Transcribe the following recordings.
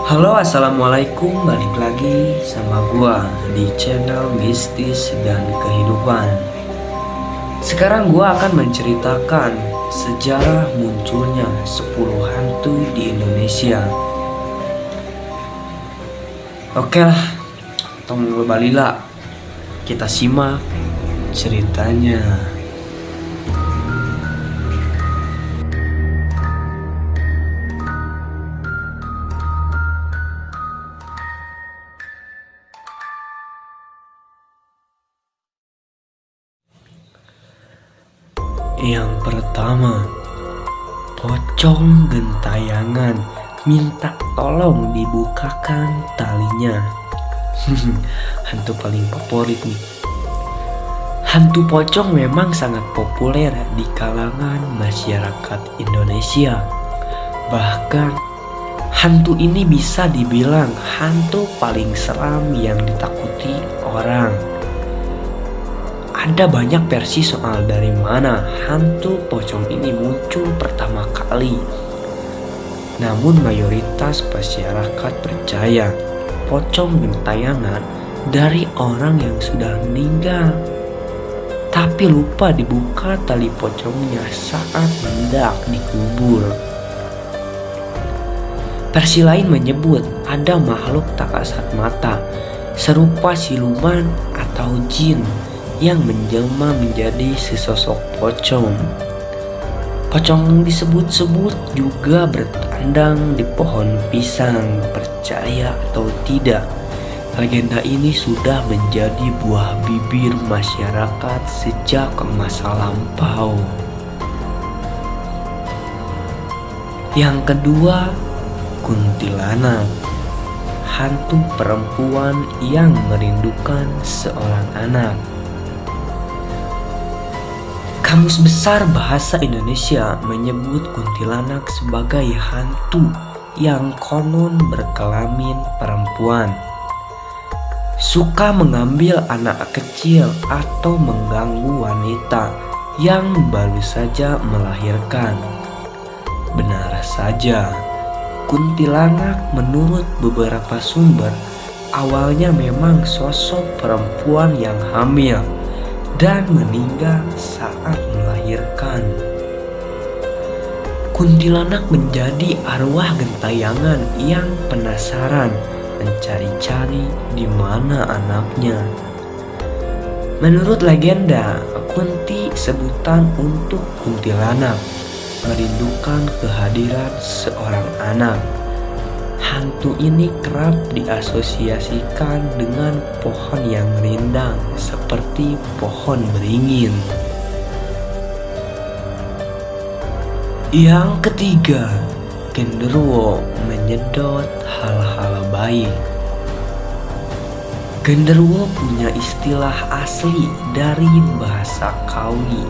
Halo, assalamualaikum. Balik lagi sama gua di channel Mistis dan Kehidupan. Sekarang gua akan menceritakan sejarah munculnya 10 hantu di Indonesia. Oke lah, tunggu balila. Kita simak ceritanya. Yang pertama, pocong gentayangan minta tolong dibukakan talinya. Hantu paling favorit nih. Hantu pocong memang sangat populer di kalangan masyarakat Indonesia. Bahkan hantu ini bisa dibilang hantu paling seram yang ditakuti orang. Ada banyak versi soal dari mana hantu pocong ini muncul pertama kali. Namun mayoritas masyarakat percaya pocong gentayangan dari orang yang sudah meninggal, tapi lupa dibuka tali pocongnya saat hendak dikubur. Versi lain menyebut ada makhluk tak kasat mata serupa siluman atau jin yang menjelma menjadi sesosok pocong. Pocong disebut-sebut juga bertandang di pohon pisang. Percaya atau tidak, legenda ini sudah menjadi buah bibir masyarakat sejak masa lampau. Yang kedua, kuntilanak. Hantu perempuan yang merindukan seorang anak. Kamus Besar Bahasa Indonesia menyebut kuntilanak sebagai hantu yang konon berkelamin perempuan, suka mengambil anak kecil atau mengganggu wanita yang baru saja melahirkan. Benar saja, kuntilanak menurut beberapa sumber awalnya memang sosok perempuan yang hamil dan meninggal saat melahirkan. Kuntilanak menjadi arwah gentayangan yang penasaran mencari-cari di mana anaknya. Menurut legenda, Kunti sebutan untuk kuntilanak, merindukan kehadiran seorang anak. Hantu ini kerap diasosiasikan dengan pohon yang rindang seperti pohon beringin. Yang ketiga, genderuwo menyedot hal-hal baik. Genderuwo punya istilah asli dari bahasa Kawi,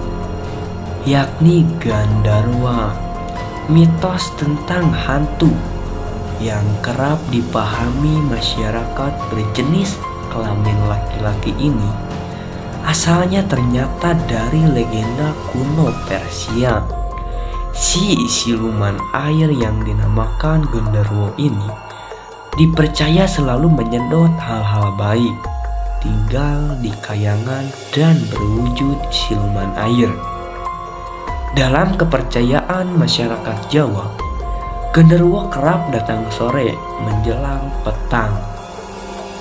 yakni gandarwa, mitos tentang hantu yang kerap dipahami masyarakat berjenis kelamin laki-laki ini. Asalnya ternyata dari legenda kuno Persia. Si siluman air yang dinamakan genderuwo ini dipercaya selalu menyedot hal-hal baik, tinggal di kayangan dan berwujud siluman air. Dalam kepercayaan masyarakat Jawa, genderuwo kerap datang sore menjelang petang,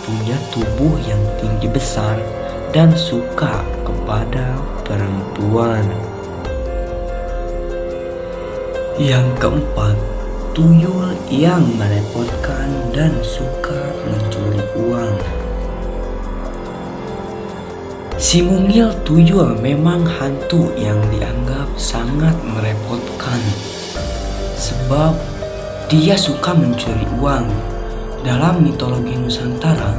punya tubuh yang tinggi besar dan suka kepada perempuan. Yang keempat, tuyul yang merepotkan dan suka mencuri uang. Si mungil tuyul memang hantu yang dianggap sangat merepotkan, sebab dia suka mencuri uang. Dalam mitologi Nusantara,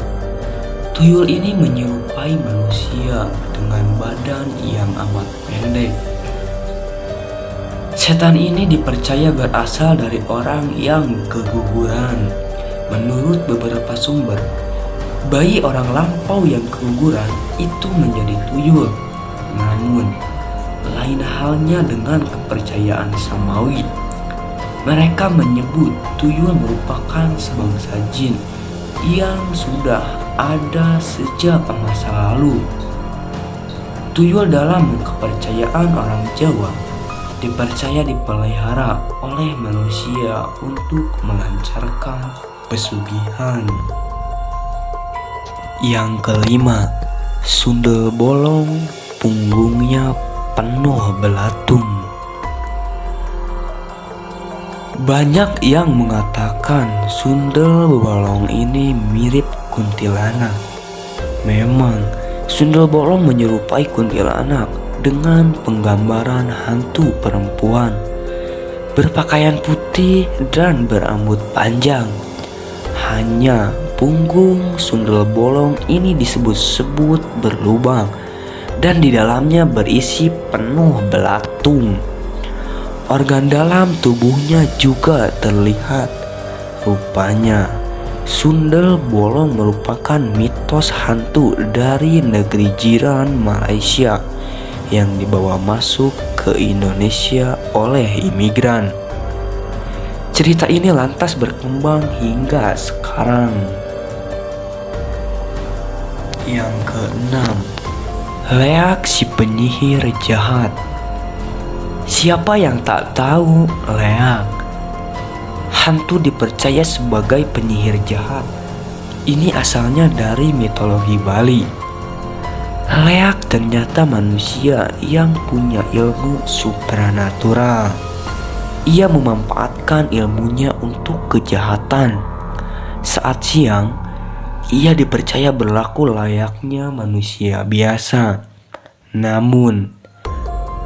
tuyul ini menyerupai manusia dengan badan yang amat pendek. Setan ini dipercaya berasal dari orang yang keguguran. Menurut beberapa sumber, bayi orang lampau yang keguguran itu menjadi tuyul. Namun, lain halnya dengan kepercayaan Samawi. Mereka menyebut tuyul merupakan sebangsa jin yang sudah ada sejak masa lalu. Tuyul dalam kepercayaan orang Jawa dipercaya dipelihara oleh manusia untuk melancarkan pesugihan. Yang kelima, sundel bolong punggungnya penuh belatung. Banyak yang mengatakan sundel bolong ini mirip kuntilanak. Memang, sundel bolong menyerupai kuntilanak dengan penggambaran hantu perempuan berpakaian putih dan berambut panjang. Hanya punggung sundel bolong ini disebut-sebut berlubang dan di dalamnya berisi penuh belatung. Organ dalam tubuhnya juga terlihat. Rupanya sundel bolong merupakan mitos hantu dari negeri jiran Malaysia yang dibawa masuk ke Indonesia oleh imigran. Cerita ini lantas berkembang hingga sekarang. Yang keenam, Leak si penyihir jahat. Siapa yang tak tahu Leak? Hantu dipercaya sebagai penyihir jahat. Ini asalnya dari mitologi Bali. Leak ternyata manusia yang punya ilmu supranatural. Ia memanfaatkan ilmunya untuk kejahatan. Saat siang, ia dipercaya berlaku layaknya manusia biasa. Namun,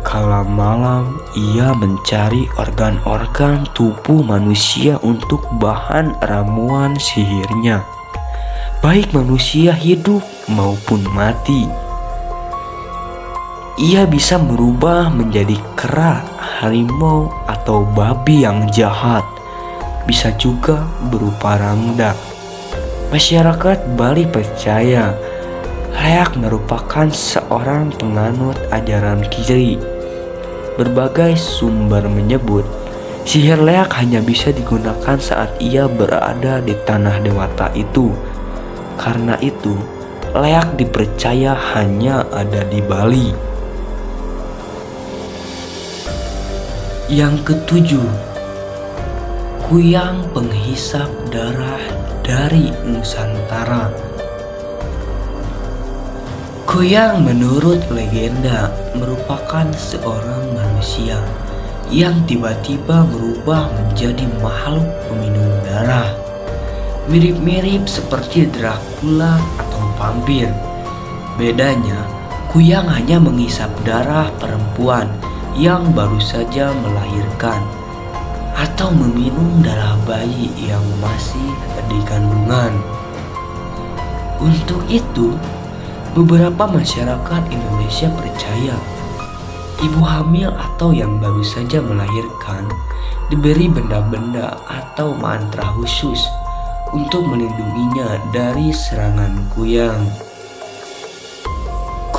kala malam ia mencari organ-organ tubuh manusia untuk bahan ramuan sihirnya, baik manusia hidup maupun mati. Ia bisa merubah menjadi kera, harimau, atau babi yang jahat. Bisa juga berupa rangda. Masyarakat Bali percaya Leak merupakan seorang penganut ajaran kiri. Berbagai sumber menyebut sihir Leak hanya bisa digunakan saat ia berada di tanah dewata itu. Karena itu, Leak dipercaya hanya ada di Bali. Yang ketujuh, Kuyang penghisap darah dari Nusantara. Kuyang menurut legenda merupakan seorang manusia yang tiba-tiba berubah menjadi makhluk peminum darah. Mirip-mirip seperti Dracula atau vampir. Bedanya, Kuyang hanya menghisap darah perempuan yang baru saja melahirkan atau meminum darah bayi yang masih di kandungan. Untuk itu, beberapa masyarakat Indonesia percaya ibu hamil atau yang baru saja melahirkan diberi benda-benda atau mantra khusus untuk melindunginya dari serangan kuyang.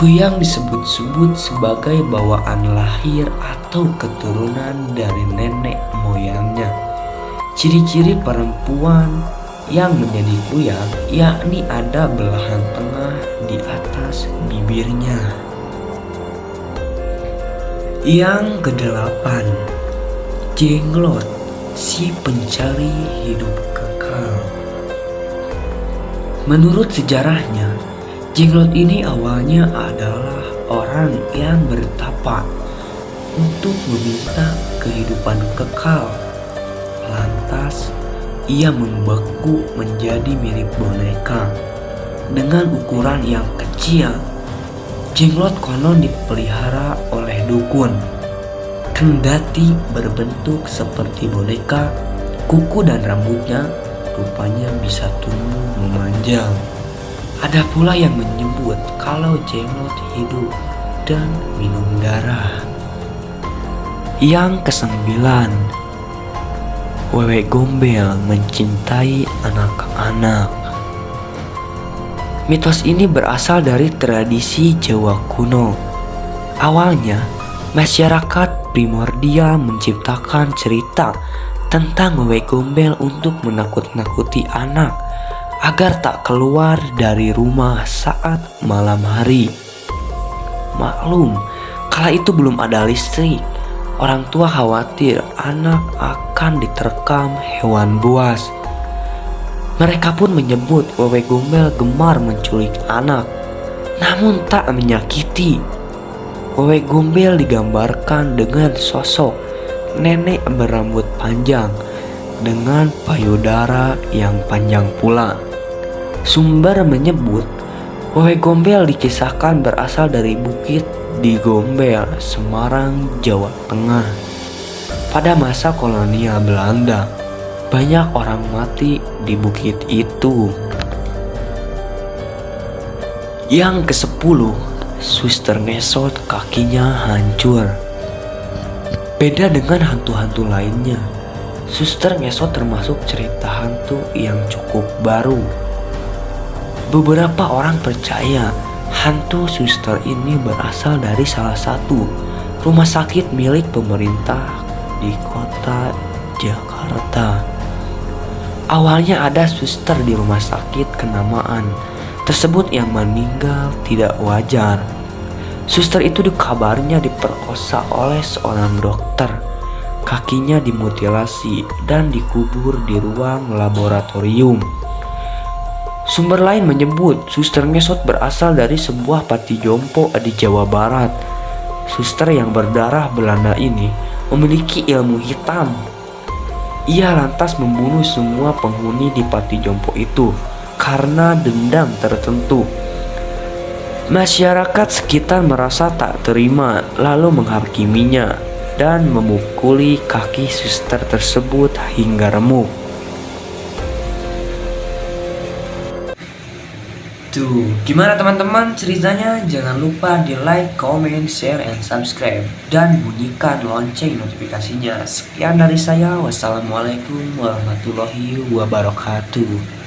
Kuyang disebut-sebut sebagai bawaan lahir atau keturunan dari nenek moyangnya. Ciri-ciri perempuan yang menjadi kuyang yakni ada belahan tengah di atas bibirnya. Yang kedelapan, Jenglot si pencari hidup kekal. Menurut sejarahnya, Jenglot ini awalnya adalah orang yang bertapa untuk meminta kehidupan kekal. Lantas, ia membeku menjadi mirip boneka. Dengan ukuran yang kecil, Jenglot konon dipelihara oleh dukun. Kendati berbentuk seperti boneka, kuku dan rambutnya rupanya bisa tumbuh memanjang. Ada pula yang menyebut kalau Jenglot hidup dan minum darah. Yang kesembilan, Wewe Gombel mencintai anak-anak. Mitos ini berasal dari tradisi Jawa kuno. Awalnya, masyarakat primordial menciptakan cerita tentang wewe gombel untuk menakut-nakuti anak agar tak keluar dari rumah saat malam hari. Maklum, kala itu belum ada listrik. Orang tua khawatir anak akan diterkam hewan buas. Mereka pun menyebut wewe gombel gemar menculik anak, namun tak menyakiti. Wewe gombel digambarkan dengan sosok nenek berambut panjang dengan payudara yang panjang pula. Sumber menyebut wewe gombel dikisahkan berasal dari bukit di Gombel, Semarang, Jawa Tengah. Pada masa kolonial Belanda, banyak orang mati di bukit itu. Yang ke-10, Suster Ngesot kakinya hancur. Beda dengan hantu-hantu lainnya, Suster Ngesot termasuk cerita hantu yang cukup baru. Beberapa orang percaya hantu suster ini berasal dari salah satu rumah sakit milik pemerintah di kota Jakarta. Awalnya ada suster di rumah sakit kenamaan tersebut yang meninggal tidak wajar. Suster itu dikabarnya diperkosa oleh seorang dokter. Kakinya dimutilasi dan dikubur di ruang laboratorium. Sumber lain menyebut Suster Ngesot berasal dari sebuah panti jompo di Jawa Barat. Suster yang berdarah Belanda ini memiliki ilmu hitam. Ia lantas membunuh semua penghuni di panti jompo itu karena dendam tertentu. Masyarakat sekitar merasa tak terima lalu menghakiminya dan memukuli kaki suster tersebut hingga remuk. Tuh, gimana teman-teman ceritanya? Jangan lupa di like, comment, share, and subscribe. Dan bunyikan lonceng notifikasinya. Sekian dari saya. Wassalamualaikum warahmatullahi wabarakatuh.